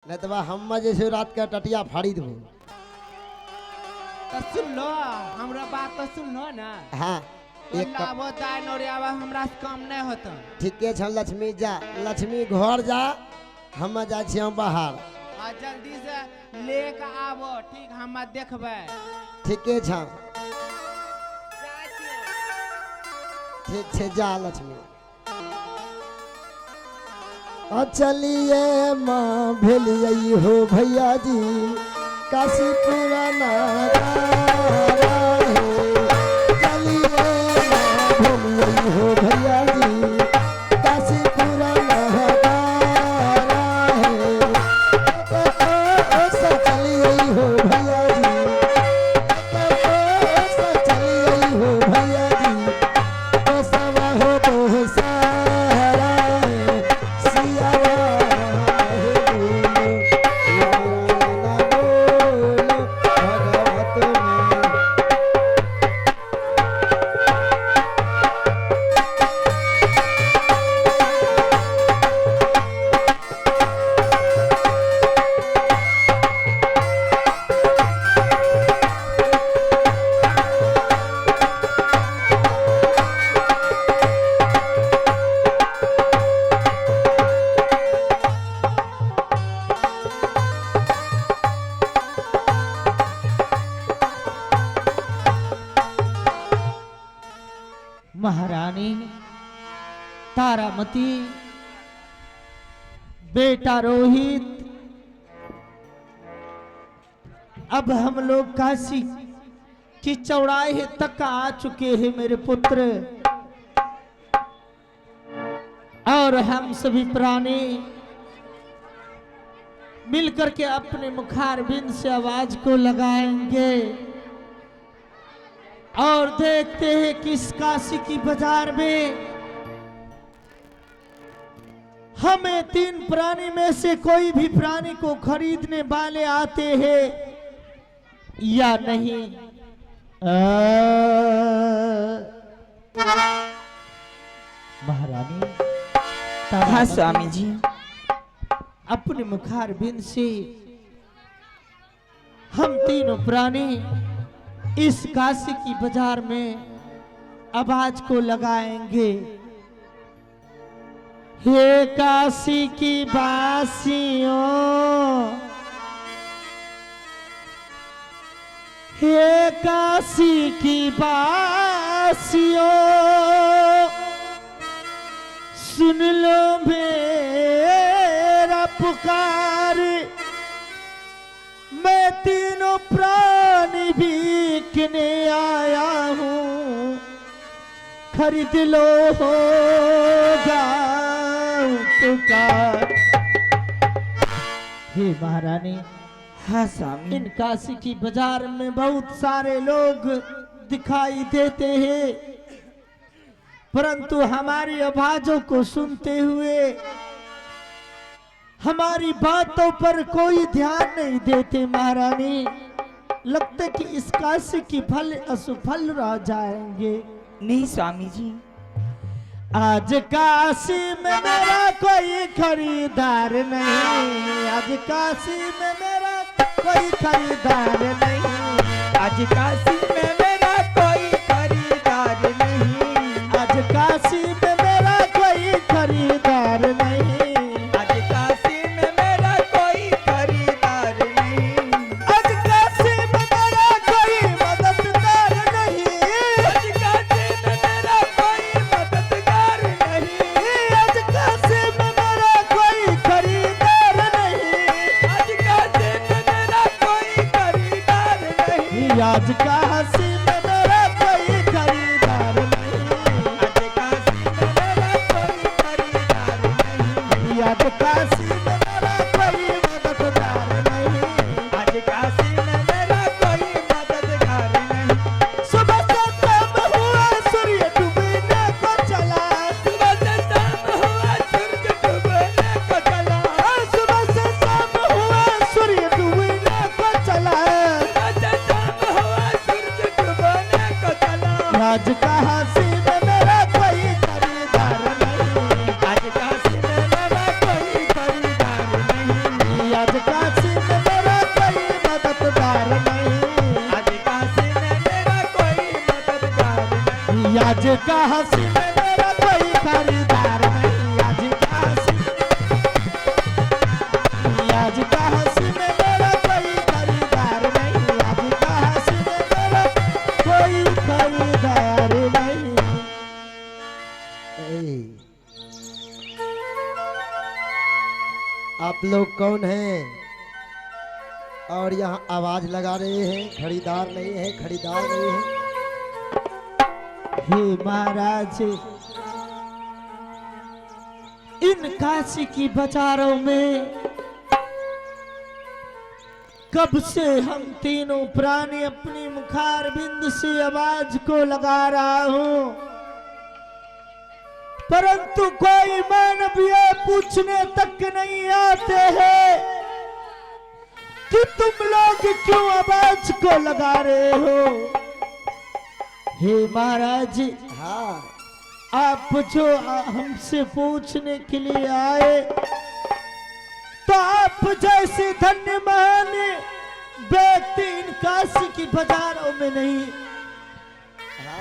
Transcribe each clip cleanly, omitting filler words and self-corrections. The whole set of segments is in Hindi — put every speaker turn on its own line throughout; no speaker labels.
नहीं तो हम जैसे रात का टटिया फाड़ी देबो।
तो सुन लो हमरा बात तो सुन लो ना।
हाँ एक
लाबो दाय नोरियावा हमरा से कम नहीं होता।
ठीके छ लक्ष्मी जा, लक्ष्मी घर जा, हम जा छी बाहर।
आ जल्दी से लेके आबो ठीक हम देखबै।
ठीके छ ठीक छे जा लक्ष्मी। चलिए माँ भेलिए हो भैया जी काशी पुराना चलिए माँ भेलिए हो भैया जी काशी पुराना चलिए हो भैया जी चलिए हो भैया जी सवा हो तो सारा
महारानी तारामती, बेटा रोहित, अब हम लोग काशी की चौराहे तक आ चुके हैं मेरे पुत्र। और हम सभी प्राणी मिलकर के अपने मुखारबिंद से आवाज को लगाएंगे और देखते हैं कि इस काशी की बाजार में हमें तीन प्राणी में से कोई भी प्राणी को खरीदने वाले आते हैं या नहीं। महारानी
हाँ स्वामी जी।
अपने मुखारबिंद से हम तीनों प्राणी इस काशी की बाजार में आवाज को लगाएंगे। हे काशी की वासियों, हे काशी की वासियों, सुन लो मेरा पुकार। मैं तीनों प्राणी बिकने आया हूँ, खरीद लो होगा पुकार। हे महारानी,
हाँ स्वामी।
इन काशी की बाजार में बहुत सारे लोग दिखाई देते हैं, परंतु हमारी आवाजों को सुनते हुए हमारी बातों पर कोई ध्यान नहीं देते। महारानी, लगता कि इस काशी की फल असफल रह जाएंगे।
नहीं स्वामी जी।
आज काशी में मेरा कोई खरीदार नहीं, आज काशी में मेरा कोई खरीदार नहीं,
आज काशी में मेरा कोई खरीदार नहीं,
आज काशी में मेरा कोई खरीदार नहीं,
आज काशी में मेरा कोई खरीदार नहीं,
आज काशी में मेरा कोई मददगार नहीं,
आज काशी में मेरा कोई मददगार नहीं,
आज काशी में मेरा कोई खरीदार नहीं,
आज काशी में मेरा कोई खरीदार नहीं,
आज काशी में मेरा कोई खरीदार नहीं,
आज काशी में मेरा कोई खरीदार नहीं,
आज काशी में मेरा कोई मददगार नहीं।
आज काशी में मेरा कोई मददगार नहीं।
सुबह से शाम हुआ सूर्य डूबने को चला,
सुबह से शाम हुआ सूरज डूबने को चला,
सुबह से शाम हुआ सूर्य डूबने को चला।
सुबह से शाम हुआ सूरज डूबने को चला।
आज काशी में मेरा कोई खरीदार नहीं,
आज काशी में मेरा कोई खरीदार नहीं,
आज आज काशी में मेरा कोई मददगार नहीं,
आज काशी में मेरा कोई मददगार नहीं,
आज काशी में मेरा कोई खरीदार नहीं, आज काशी में मेरा कोई खरीदार नहीं, आज काशी में मेरा कोई खरीदार नहीं।
ए, आप लोग कौन हैं और यहाँ आवाज लगा रहे हैं? खरीदार नहीं है, खरीदार नहीं है।
हे महाराज, इन काशी की बाजारों में कब से हम तीनों प्राणी अपनी मुखार बिंद से आवाज को लगा रहा हूं, परंतु कोई मानव ये पूछने तक नहीं आते हैं कि तुम लोग क्यों आवाज को लगा रहे हो। हे महाराज,
हाँ,
आप जो हमसे पूछने के लिए आए, तो आप जैसे धन्य महान व्यक्ति इन काशी की बाजारों में नहीं।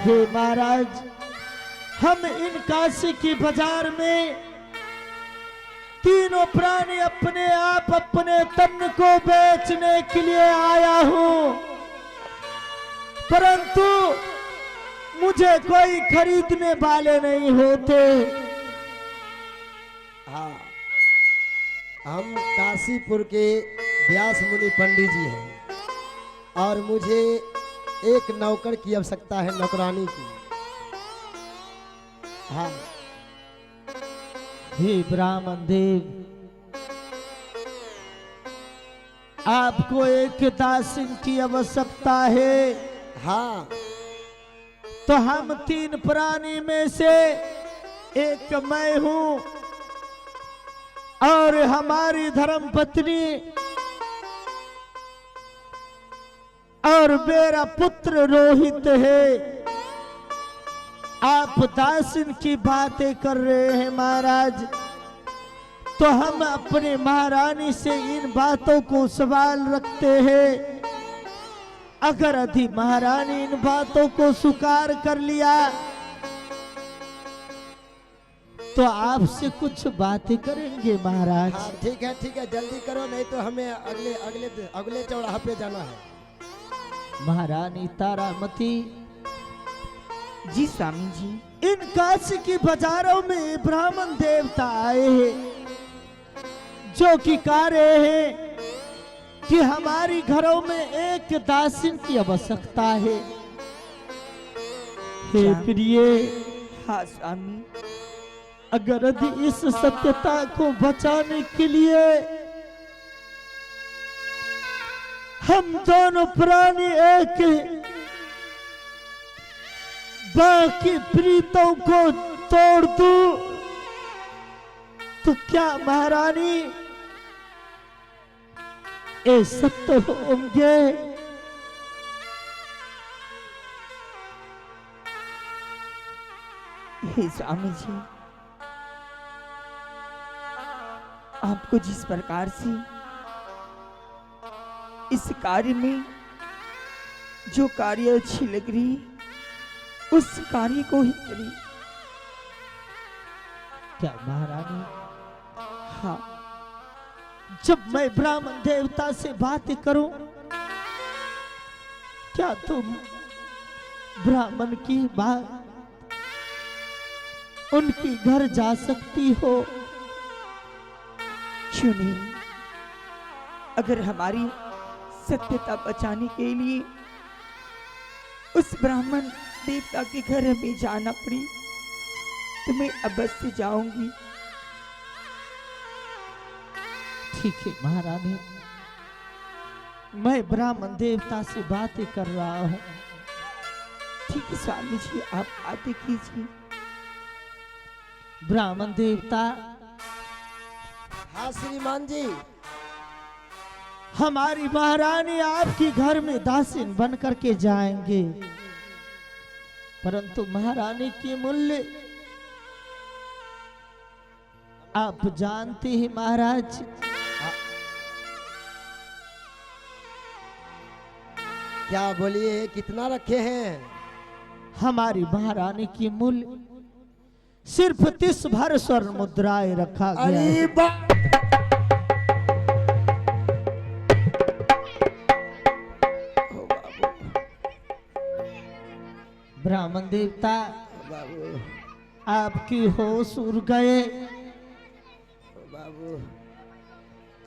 हे महाराज, हम इन काशी की बाजार में तीनों प्राणी अपने आप अपने तन को बेचने के लिए आया हूं, परंतु मुझे कोई खरीदने वाले नहीं होते।
हाँ, हम काशीपुर के व्यास मुनि पंडित जी हैं और मुझे एक नौकर की आवश्यकता है, नौकरानी की। हाँ,
हे ब्राह्मण देव, आपको एक दासिन की आवश्यकता है।
हाँ,
तो हम तीन प्राणी में से एक मैं हूं और हमारी धर्म पत्नी और मेरा पुत्र रोहित है। आप दासिन की बातें कर रहे हैं महाराज, तो हम अपने महारानी से इन बातों को सवाल रखते हैं। अगर यदि महारानी इन बातों को स्वीकार कर लिया तो आपसे कुछ बातें करेंगे महाराज।
हाँ, ठीक है, ठीक है, जल्दी करो, नहीं तो हमें अगले अगले अगले चौराहे पे जाना है।
महारानी तारामती,
जी स्वामी जी।
इन काशी की बाजारों में ब्राह्मण देवता आए हैं जो कि कह रहे हैं कि हमारी घरों में एक दासिन की आवश्यकता है। हे प्रिय,
हाँ स्वामी।
अगर यदि इस सत्यता को बचाने के लिए हम दोनों प्राणी एक बाकी प्रीतों को तोड़ दूं, तो क्या महारानी ये सत्य होंगे?
हे स्वामी जी, आपको जिस प्रकार से इस कार्य में जो कार्य अच्छी लग रही, उस कार्य को ही करी।
क्या महारानी,
हाँ,
जब मैं ब्राह्मण देवता से बात करूं, क्या तुम ब्राह्मण की बात उनकी घर जा सकती हो?
क्यों नहीं? अगर हमारी सत्यता बचाने के लिए उस ब्राह्मण देवता के घर हमें जाना पड़ी तो मैं अवश्य जाऊंगी।
ठीक है महारानी, मैं ब्राह्मण देवता से बातें कर रहा हूँ।
ठीक है स्वामी जी, आप बातें कीजिए।
ब्राह्मण देवता,
हाँ श्रीमान जी।
हमारी महारानी आपके घर में दासिन बन करके जाएंगे, परंतु महारानी के मूल्य आप जानते हैं महाराज।
क्या बोलिए, कितना रखे हैं?
हमारी महारानी की मूल्य सिर्फ 30 भर स्वर्ण मुद्राएं रखा गया है।
अरे बा
ब्राह्मण देवता,
बाबू,
आपकी होश उड़ गए।
बाबू,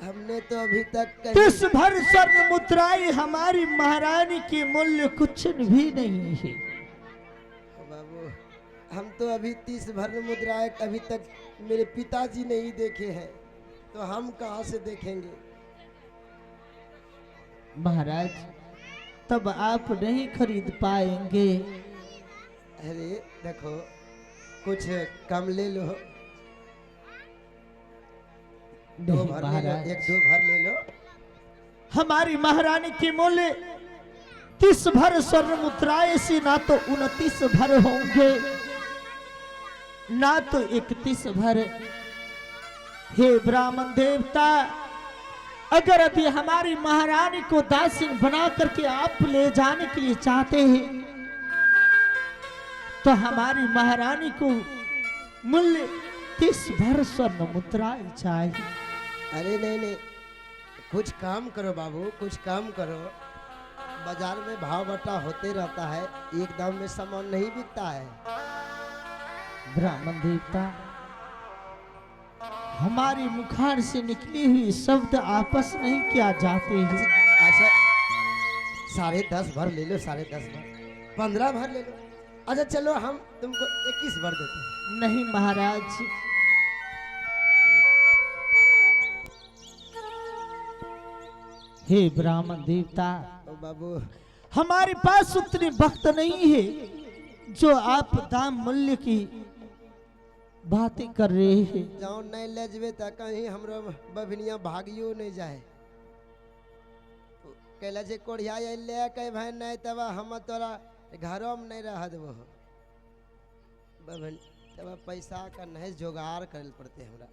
हमने तो अभी तक
30 भर स्वर्ण मुद्राएं हमारी महारानी की मूल्य कुछ भी नहीं है।
बाबू, हम तो अभी 30 भर मुद्राएं अभी तक मेरे पिताजी नहीं देखे हैं, तो हम कहाँ से देखेंगे?
महाराज, तब आप नहीं खरीद पाएंगे।
अरे देखो, कुछ कम ले लो, दो
नहीं
भर ले लो,
महाराज,
1-2 भर ले लो।
हमारी महारानी की मूल्य 30 भर स्वर्ण मुद्राएं से ना तो 29 भर होंगे, ना तो 31 भर। हे ब्राह्मण देवता, अगर अभी हमारी महारानी को दासिन बना करके आप ले जाने के लिए चाहते हैं, तो हमारी महारानी को मूल्य 30 भर स्वर्ण मुद्राएं चाहिए।
अरे नहीं नहीं, कुछ काम करो बाबू, कुछ काम करो। बाजार में भाव बटा होते रहता है, एक दाम में सामान नहीं बिकता है।
ब्राह्मण देवता, हमारी मुखार से निकली हुई शब्द आपस नहीं किया जाते हैं।
अच्छा, 10.5 भर ले लो, 10.5 भर, 15 भर ले लो। अच्छा चलो, हम तुमको 21 भर देते हैं।
नहीं महाराज, हे ब्राह्मण देवता,
ओ बाबू,
हमारे पास उतने वक्त नहीं है जो आप दाम मूल्य की बातें कर रहे हैं।
जाओ नहीं ले जबे तो कहीं हमरो बभनिया भागियो नहीं जाए। कैला जे कोढ़िया ले कहे भाई नहीं, तब हम तोरा घरों में नहीं रह देबो। बभन तब पैसा का नहीं जुगाड़ करे पड़ते हमरा।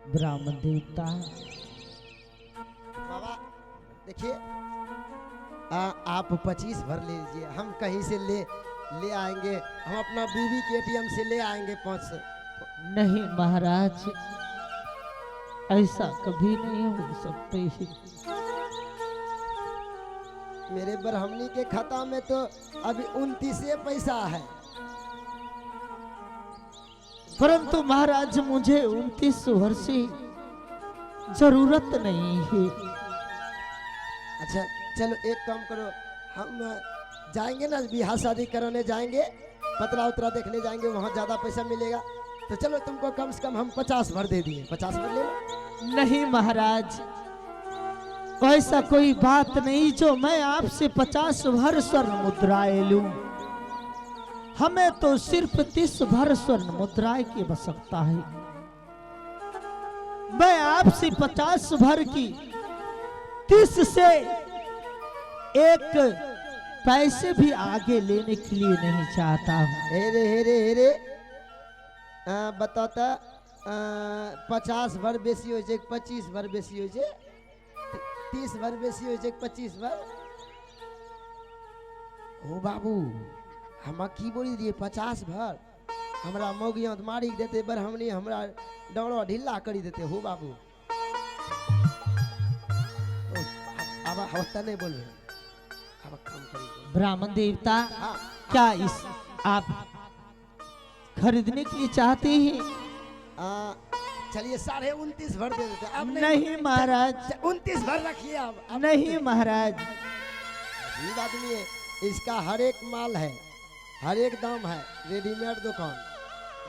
ब्राह्मण देवता,
बाबा देखिए, आप 25 भर ले लीजिए, हम कहीं से ले आएंगे, हम अपना बीवी के ATM से ले आएंगे 500।
नहीं महाराज, ऐसा कभी नहीं हो सकते है।
मेरे ब्राह्मणी के खाता में तो अभी 29 पैसा है।
परंतु महाराज, मुझे 29 वर्ष से जरूरत नहीं है।
अच्छा चलो, एक काम करो, हम जाएंगे ना बिहार शादी कराने जाएंगे, पतरा उतरा देखने जाएंगे, वहाँ ज़्यादा पैसा मिलेगा। तो चलो, तुमको कम से कम हम 50 भर दे दिए, 50 भर ले लो।
नहीं महाराज, ऐसा कोई बात नहीं जो मैं आपसे 50 भर स्वर्ण मुद्राएं लूं। हमें तो सिर्फ 30 भर स्वर्ण मुद्राएं की आवश्यकता है। मैं आपसे 50 भर की 30 से एक पैसे भी आगे लेने के लिए नहीं चाहता हूँ।
हेरे बताता 50 भर बेसी हो जाए, 25 भर बेसी हो जाए, 30 भर बेसी हो जाए, 25 भर। ओ बाबू, हम की बोली दिए 50 भर, हमरा मौगिया मारी देते, बर हमने हमरा डौड़ो ढीला करी देते। हो बाबू, अब होता नहीं बोल, अब काम करिए।
ब्राह्मण देवता,
हाँ,
क्या इस आप खरीदने के लिए चाहते हैं?
चलिए 29.5 भर दे देते। अब
नहीं महाराज,
29 भर रखिए। अब
नहीं महाराज,
अजीब आदमी है, इसका हर एक माल है, हर एक दाम है। रेडीमेड दुकान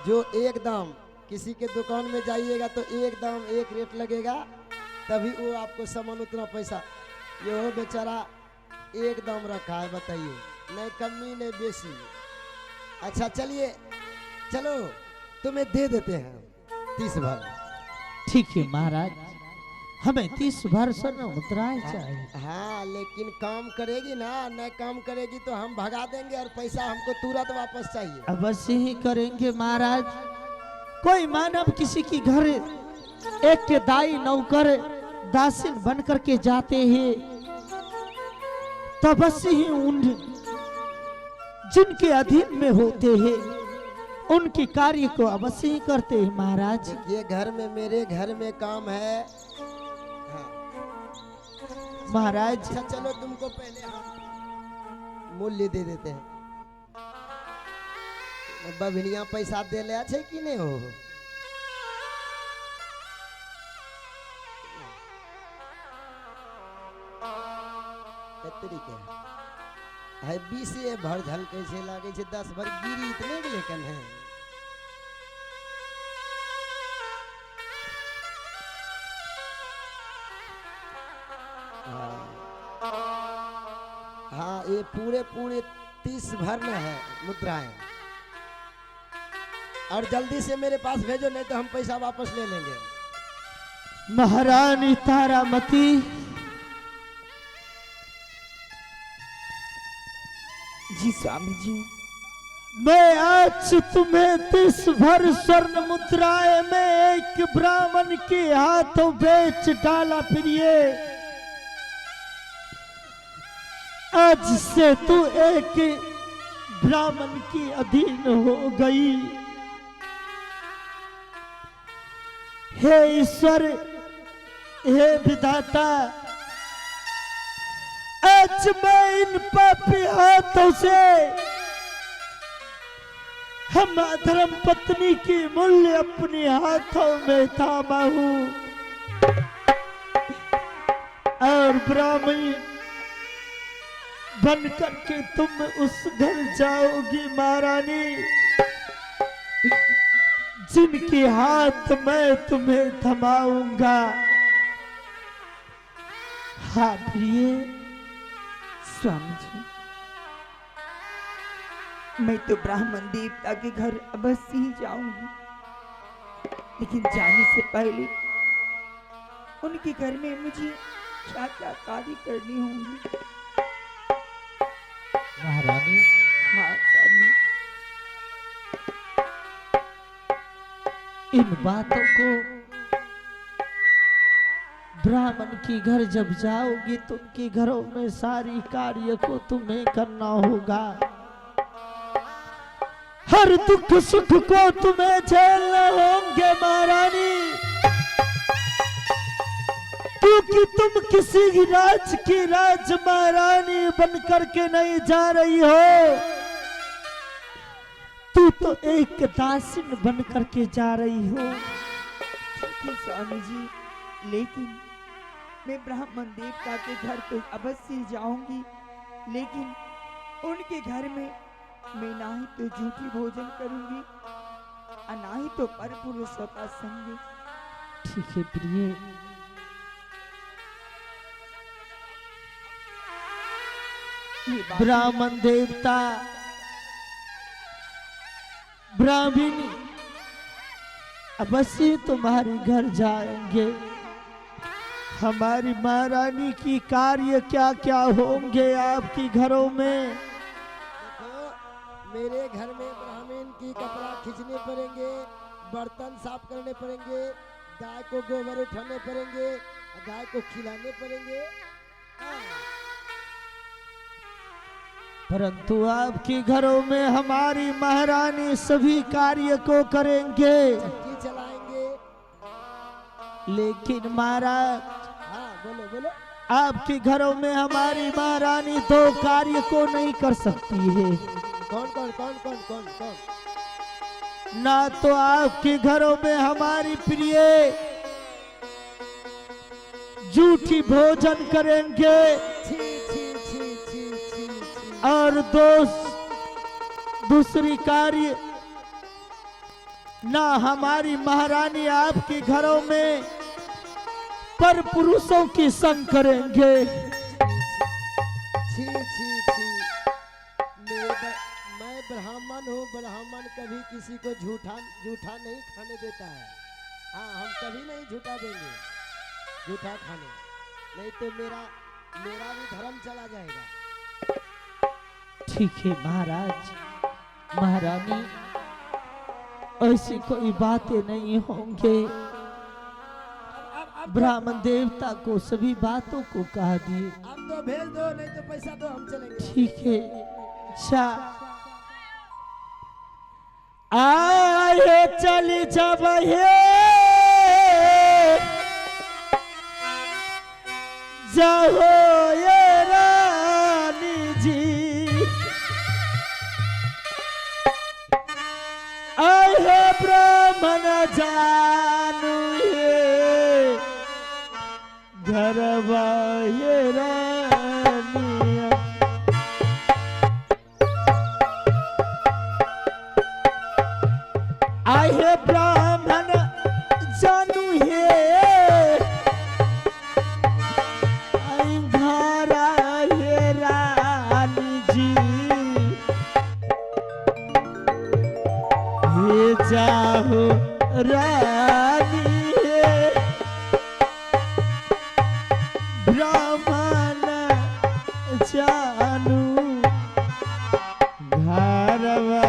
जो एक दाम, किसी के दुकान में जाइएगा तो एक दाम एक रेट लगेगा, तभी वो आपको सामान उतना पैसा। ये हो बेचारा एक दाम रखा है, बताइए, नहीं कमी नहीं बेसी। अच्छा चलिए, चलो तुम्हें दे देते हैं 30 भर।
ठीक है महाराज, हमें 30 भर स्वर्ण मुद्राएं चाहिए।
हाँ, लेकिन काम करेगी ना, नहीं काम करेगी तो हम भगा देंगे और पैसा हमको तुरंत वापस चाहिए।
अवश्य ही करेंगे महाराज। कोई मानव किसी की घर एक के दाई नौकर दासिन बन करके जाते हैं, तब ही उन जिनके अधीन में होते हैं उनके कार्य को अवश्य ही करते हैं महाराज।
ये घर में, मेरे घर में काम है। हाँ।
महाराज
अच्छा चलो, तुमको पहले हम मूल्य दे देते हैं। बभिनिया पैसा दे ले अच्छे कि नहीं हो? तरीके है 20 भर झल कैसे लागे छे, 10 भर गिरी इतने के लेकिन है। हाँ ये पूरे 30 भरना है मुद्राएं, और जल्दी से मेरे पास भेजो, नहीं तो हम पैसा वापस ले लेंगे।
महारानी तारामती,
जी स्वामी जी।
मैं आज तुम्हें 30 भर स्वर्ण मुद्राएं में एक ब्राह्मण के हाथों बेच डाला। प्रिय, आज से तू एक ब्राह्मण की अधीन हो गई। हे ईश्वर, हे विधाता, आज मैं इन पापी हाथों से हम धर्म पत्नी की मूल्य अपने हाथों में थामा हूं, और ब्राह्मणी बन करके तुम उस घर जाओगी महारानी जिनके हाथ मैं तुम्हें थमाऊंगा। हाँ प्रिय
स्वामी जी, मैं तो ब्राह्मण देवता के घर अवश्य ही जाऊंगी, लेकिन जाने से पहले उनके घर में मुझे क्या क्या कार्य करनी होंगी।
महारानी,
हाँ स्वामी।
इन बातों को ब्राह्मण के घर जब जाओगी तो उनके घरों में सारी कार्य को तुम्हें करना होगा। हर दुख सुख को तुम्हें झेलने होंगे महारानी, क्योंकि तुम किसी राज की राज महारानी बन करके नहीं जा रही हो, तू तो एक दासिन बन करके जा रही हो।
स्वामी जी, लेकिन मैं ब्राह्मण देवता के घर तो अवश्य जाऊंगी, लेकिन उनके घर में मैं ना ही तो झूठी भोजन करूंगी और ना ही तो परपुरुषों का संग।
ठीक है प्रिय, ब्राह्मण देवता ब्राह्मणी अवश्य तुम्हारे घर जाएंगे। हमारी महारानी की कार्य क्या क्या होंगे आपके घरों में?
देखो, मेरे घर में ब्राह्मण की कपड़ा खींचने पड़ेंगे, बर्तन साफ करने पड़ेंगे, गाय को गोबर उठाने पड़ेंगे, गाय को खिलाने पड़ेंगे।
परंतु आपके घरों में हमारी महारानी सभी कार्य को करेंगे,
चक्की चलाएंगे।
लेकिन महाराज,
हाँ बोलो बोलो।
आपके घरों में हमारी महारानी दो कार्य को नहीं कर सकती है।
कौन कौन कौन कौन कौन कौन?
ना तो आपके घरों में हमारी प्रिय झूठी भोजन करेंगे,
छी छी छी छी छी छी।
और दूसरी कार्य ना हमारी महारानी आपके घरों में पर पुरुषों की संग करेंगे।
छी छी छी। मैं ब्राह्मण हूँ, ब्राह्मण कभी किसी को झूठा नहीं खाने देता है। हाँ, हम कभी नहीं झूठा देंगे, झूठा खाने, नहीं तो मेरा भी धर्म चला जाएगा।
ठीक है महाराज, महारानी ऐसी कोई बातें नहीं होंगे। ब्राह्मण देवता को सभी बातों को कहा दिए।
अब तो भेज दो, नहीं तो पैसा दो, हम चलेंगे।
ठीक है। अच्छा आए चली जब जाओ ये रानी जी, आए ब्राह्मण जानू ये घरवा ये रानिया। आए ब्राह्मण जानू ये घरा ये रानी जी, ये जाओ रानी ये ब्राह्मण जानू घरवा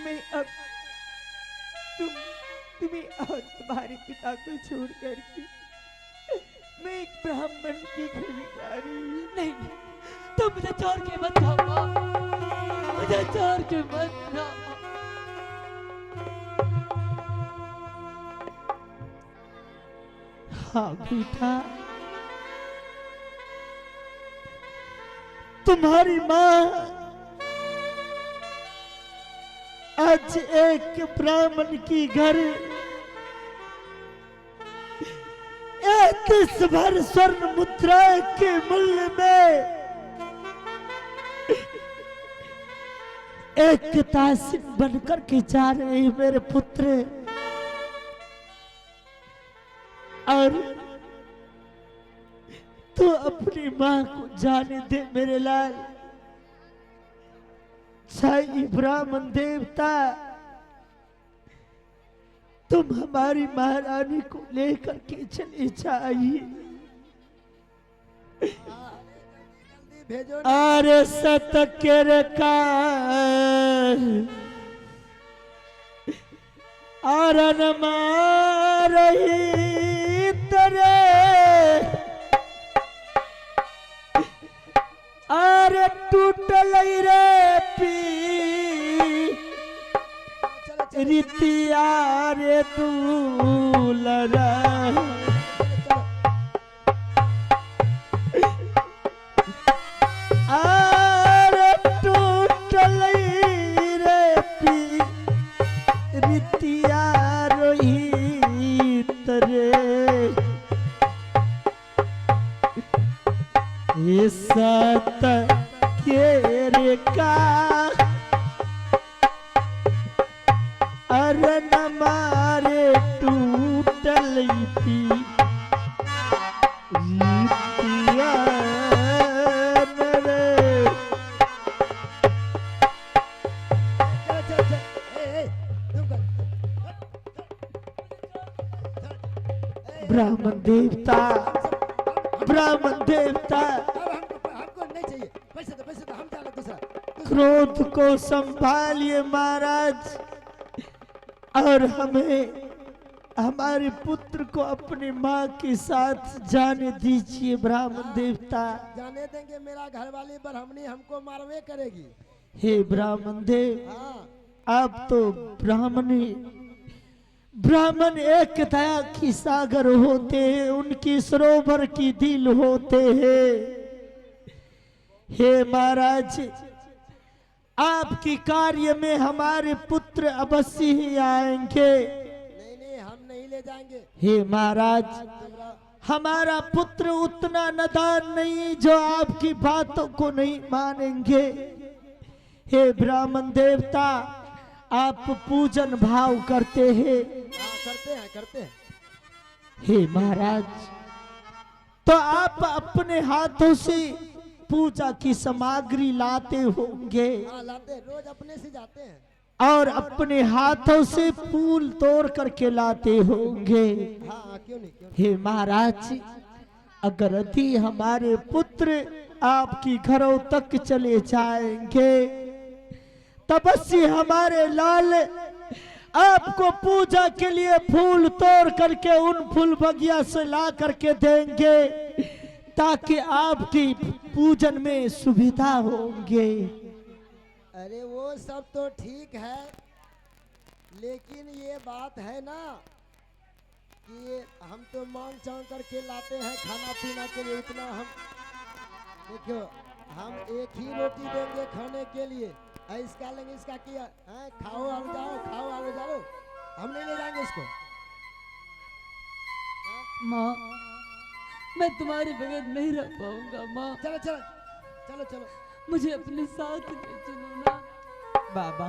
मैं अब तुम्हें और तुम्हारे पिता को छोड़ करके मैं एक ब्राह्मण की घर जा रही हूँ।
नहीं तुम मुझे छोड़ के मत जाओ माँ, मुझे छोड़ के मत जाओ।
हाँ बेटा, तुम्हारी माँ आज एक ब्राह्मण की घर 31 भर स्वर्ण मुद्रा के मूल्य में एक दासिन बनकर के जा रहे हैं मेरे पुत्र। और तू अपनी माँ को जाने दे मेरे लाल। साईं ब्राह्मण देवता, तुम हमारी महारानी को लेकर के चले जाइए।
जल्दी भेजो ना।
अरे सतकेर का आरन मारही तरे, अरे टूटल रे पी रीतिया रे दूलरा। अरे टूटल रे पी रीतिया रोहित रे, ये सत केरे का अरन मारे टूटल पी रीतिया रे। ब्राह्मण देवता, ब्राह्मण देवता,
हमको नहीं चाहिए पैसे तो हम चले दूसरा।
क्रोध को संभालिए महाराज, और हमें हमारे पुत्र को अपनी माँ के साथ जाने दीजिए ब्राह्मण देवता।
जाने देंगे, मेरा घर वाली ब्राह्मणी हमको मारवे करेगी।
हे ब्राह्मण देव,
हाँ
आप तो ब्राह्मण एक दया की सागर होते हैं, उनकी सरोवर की दिल होते हैं। हे महाराज, आपकी कार्य में हमारे पुत्र अवश्य ही आएंगे।
नहीं हम नहीं ले जाएंगे।
हे महाराज, हमारा पुत्र उतना नादान नहीं जो आपकी बातों को नहीं मानेंगे। हे ब्राह्मण देवता, आप पूजन भाव करते हैं।
हाँ करते हैं।
हे महाराज, तो आप अपने हाथों से पूजा की सामग्री लाते होंगे।
हाँ लाते, रोज अपने से जाते हैं।
और अपने हाथों से फूल तोड़ करके लाते होंगे।
हाँ क्यों नहीं।
हे महाराज, अगर यदि हमारे पुत्र आपकी घरों तक चले जाएंगे, तपस्वी हमारे लाल आपको पूजा के लिए फूल तोड़ करके उन फूल बगिया से ला करके देंगे, ताकि आपकी पूजन में सुविधा होंगे।
अरे वो सब तो ठीक है, लेकिन ये बात है ना कि हम तो मांग चांग करके लाते हैं खाना पीना के लिए। उतना हम देखो, हम एक ही रोटी देंगे खाने के लिए। इसका लेंगे, इसका किया है, खाओ और जाओ, हम नहीं ले जाएंगे इसको।
माँ, मैं तुम्हारे बगैर नहीं रह पाऊंगा माँ।
चलो
मुझे अपने साथ ले चलो ना।
बाबा,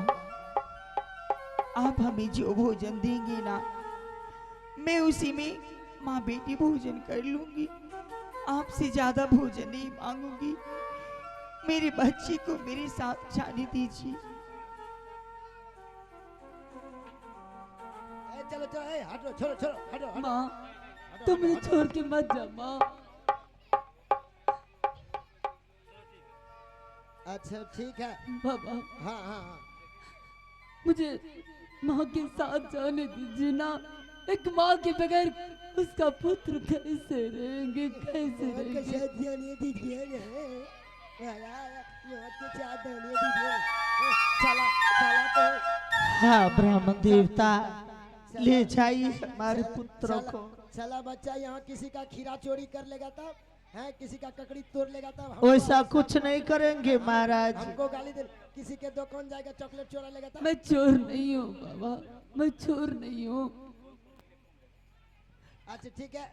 आप हमें जो भोजन देंगे ना, मैं उसी में माँ बेटी भोजन कर लूंगी। आपसे ज्यादा भोजन नहीं मांगूंगी। मेरे बच्चे को मेरे साथ जाने दीजिए।
चलो हटो, छोड़ो।
माँ, तुम मुझे छोड़ के मत जा माँ।
अच्छा ठीक है
बाबा,
हाँ
मुझे माँ के साथ जाने दीजिए ना। एक माँ के बगैर उसका पुत्र कैसे रहेंगे, कैसे रहेंगे।
हाँ ब्राह्मण देवता, ले जाइए हमारे पुत्रों को।
चला बच्चा, यहाँ किसी का खीरा चोरी कर लेगा तब है, किसी का ककड़ी तोड़ लेगा तब
वैसा कुछ नहीं करेंगे महाराज।
हमको गाली दे। किसी के दुकान जाएगा चॉकलेट चोरा लेगा तब।
मैं चोर नहीं हूँ बाबा, मैं चोर नहीं हूँ।
अच्छा ठीक है,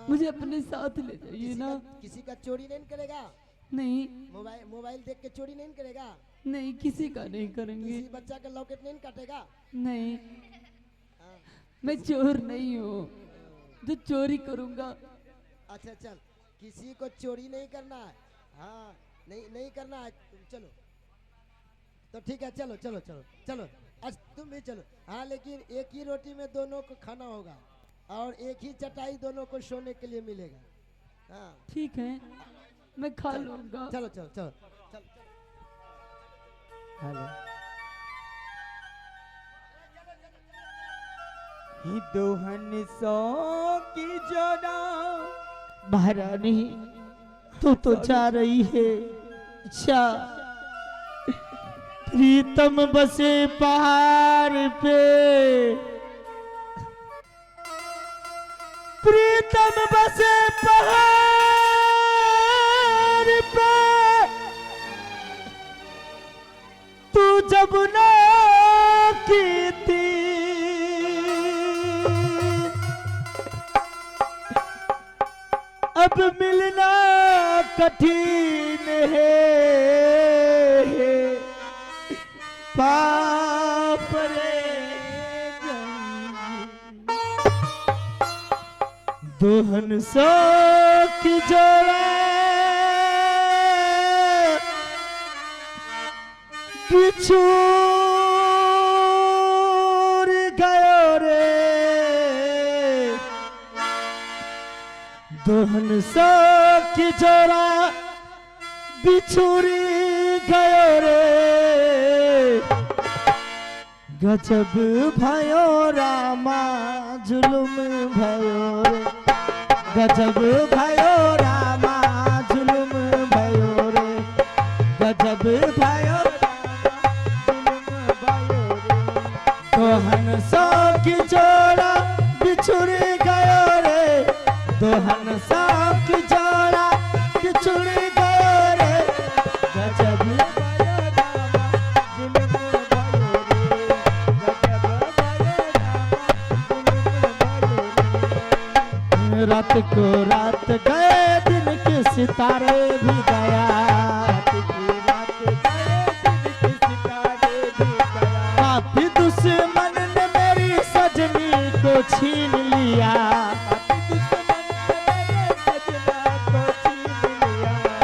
मुझे अपने साथ ले जाइए ना।
किसी का चोरी नहीं करेगा।
नहीं,
मोबाइल देख के चोरी नहीं करेगा।
नहीं, किसी का नहीं करेंगे।
किसी बच्चा का लॉकेट नहीं काटेगा।
नहीं, मैं चोर नहीं हूँ। जो चोरी करूंगा।
अच्छा चल, किसी को चोरी नहीं करना है। हाँ नहीं करना है, तुम चलो तो ठीक है, चलो चलो चलो चलो, आज तुम भी चलो। हाँ लेकिन एक ही रोटी में दोनों को खाना होगा और एक ही चटाई दोनों को सोने के लिए मिलेगा। हाँ
ठीक है, मैं खा लूंगा।
चलो चलो चलो चलो।
हेलो,
ही दोहन सौ की जोड़ा।
महारानी तू तो जा रही है। अच्छा, प्रीतम बसे पहाड़ पे, प्रीतम बसे पहाड़ पे, तू जब ना की थी, अब मिलना कठिन है, पाप रे दोहन सो की जोड़ा, बिछुर गयो रे, दोहन सो की जोड़ा बिछुरी गयो रे, गजब भयो रामा जुलुम भयो रे, गजब भयो रामा जुलुम भयो रे, गजब भयो दोहन सौ की जोड़ा बिछुड़ गयो रे, दोहन सौ की जोड़ा बिछुड़ गयो रे, गजब भयो रामा जुलुम भयो रे, गजब भयो रामा जुलुम भयो रे। रात को रात गए, दिन के सितारे भी गया, रात की रात गए, दिन के सितारे भी गया, पापी दुश्मन ने मेरी सजनी को छीन लिया, पापी दुश्मन ने मेरे सजना को छीन लिया,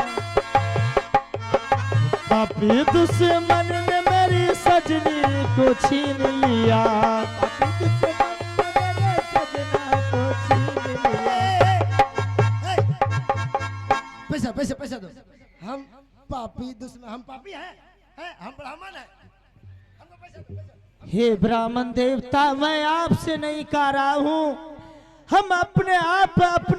पापी दुश्मन ने मेरी सजनी को छीन लिया, पापी दुश्मन ने मेरे सजना को छीन लिया।
पैसा पैसा पैसा दो। हम पापी दुश्मन, हम पापी हैं, हम ब्राह्मण हैं, हमको पैसा दो, पैसा।
हे ब्राह्मण देवता, मैं आपसे नहीं कह रहा हूँ, हम अपने आप अपने